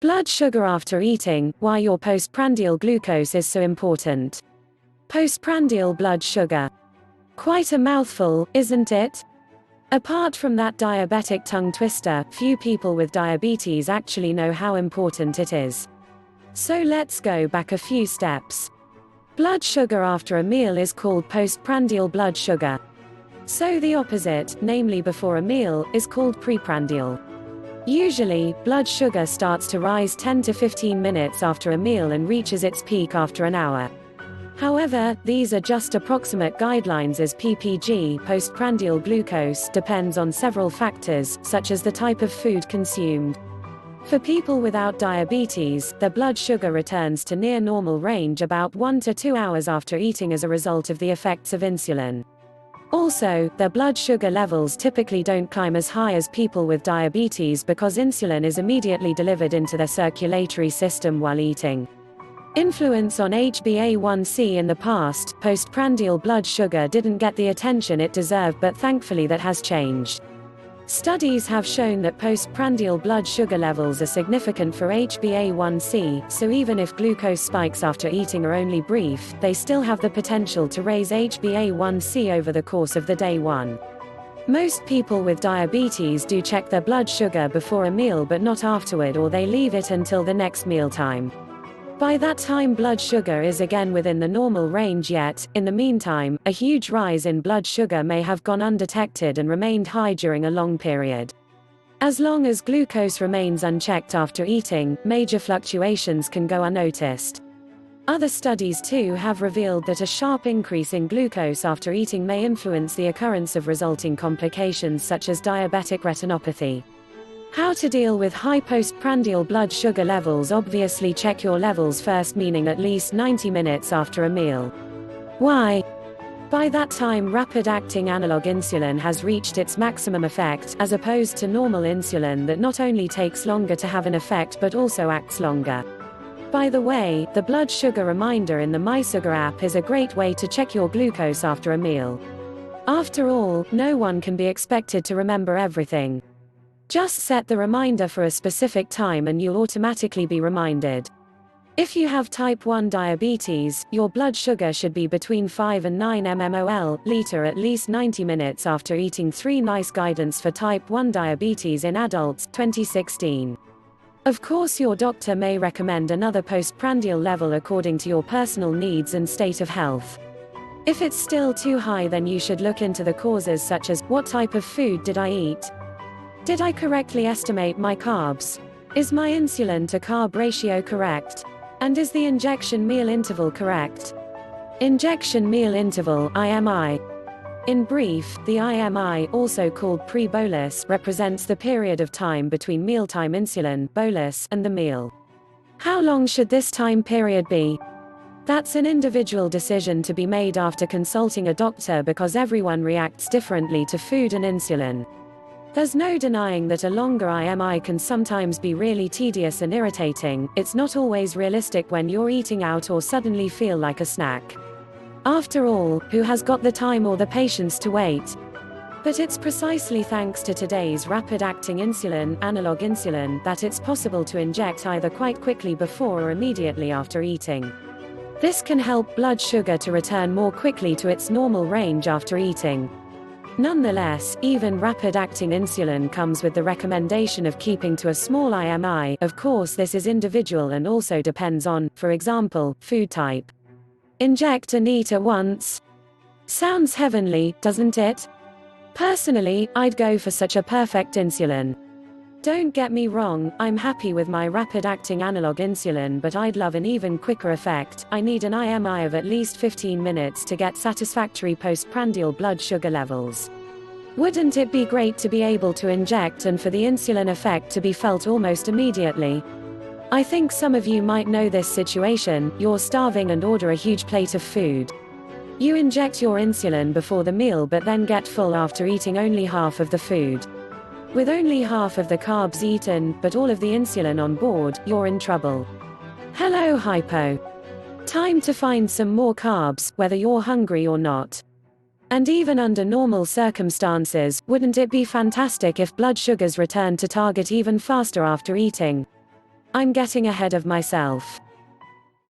Blood sugar after eating, why your postprandial glucose is so important. Postprandial blood sugar. Quite a mouthful, isn't it? Apart from that diabetic tongue twister, few people with diabetes actually know how important it is. So let's go back a few steps. Blood sugar after a meal is called postprandial blood sugar. So the opposite, namely before a meal, is called preprandial. Usually, blood sugar starts to rise 10 to 15 minutes after a meal and reaches its peak after an hour. However, these are just approximate guidelines as ppg, postprandial glucose, depends on several factors, such as the type of food consumed. For people without diabetes, their blood sugar returns to near normal range about 1 to 2 hours after eating as a result of the effects of insulin. Also, their blood sugar levels typically don't climb as high as people with diabetes because insulin is immediately delivered into their circulatory system while eating. Influence on HbA1c. In the past, postprandial blood sugar didn't get the attention it deserved, but thankfully that has changed. Studies have shown that postprandial blood sugar levels are significant for HbA1c, so even if glucose spikes after eating are only brief, they still have the potential to raise HbA1c over the course of the day. Most people with diabetes do check their blood sugar before a meal but not afterward, or they leave it until the next mealtime. By that time blood sugar is again within the normal range, yet, in the meantime, a huge rise in blood sugar may have gone undetected and remained high during a long period. As long as glucose remains unchecked after eating, major fluctuations can go unnoticed. Other studies too have revealed that a sharp increase in glucose after eating may influence the occurrence of resulting complications such as diabetic retinopathy. How to deal with high postprandial blood sugar levels. Obviously check your levels first, meaning at least 90 minutes after a meal. Why? By that time rapid-acting analog insulin has reached its maximum effect, as opposed to normal insulin that not only takes longer to have an effect but also acts longer. By the way, the blood sugar reminder in the MySugar app is a great way to check your glucose after a meal. After all, no one can be expected to remember everything. Just set the reminder for a specific time and you'll automatically be reminded. If you have type 1 diabetes, your blood sugar should be between 5 and 9 mmol/liter at least 90 minutes after eating. 3 Nice guidance for type 1 diabetes in adults, 2016. Of course, your doctor may recommend another postprandial level according to your personal needs and state of health. If it's still too high, then you should look into the causes, such as, what type of food did I eat? Did I correctly estimate my carbs? Is my insulin to carb ratio correct? And is the injection meal interval correct? Injection meal interval, IMI. In brief, the IMI, also called pre-bolus, represents the period of time between mealtime insulin bolus and the meal. How long should this time period be? That's an individual decision to be made after consulting a doctor, because everyone reacts differently to food and insulin. There's no denying that a longer IMI can sometimes be really tedious and irritating. It's not always realistic when you're eating out or suddenly feel like a snack. After all, who has got the time or the patience to wait? But it's precisely thanks to today's rapid-acting insulin, analog insulin, that it's possible to inject either quite quickly before or immediately after eating. This can help blood sugar to return more quickly to its normal range after eating. Nonetheless, even rapid-acting insulin comes with the recommendation of keeping to a small IMI. Of course, this is individual and also depends on, for example, food type. Inject and eat at once? Sounds heavenly, doesn't it? Personally, I'd go for such a perfect insulin. Don't get me wrong, I'm happy with my rapid-acting analog insulin, but I'd love an even quicker effect. I need an IMI of at least 15 minutes to get satisfactory postprandial blood sugar levels. Wouldn't it be great to be able to inject and for the insulin effect to be felt almost immediately? I think some of you might know this situation. You're starving and order a huge plate of food. You inject your insulin before the meal but then get full after eating only half of the food. With only half of the carbs eaten, but all of the insulin on board, you're in trouble. Hello hypo. Time to find some more carbs, whether you're hungry or not. And even under normal circumstances, wouldn't it be fantastic if blood sugars returned to target even faster after eating? I'm getting ahead of myself.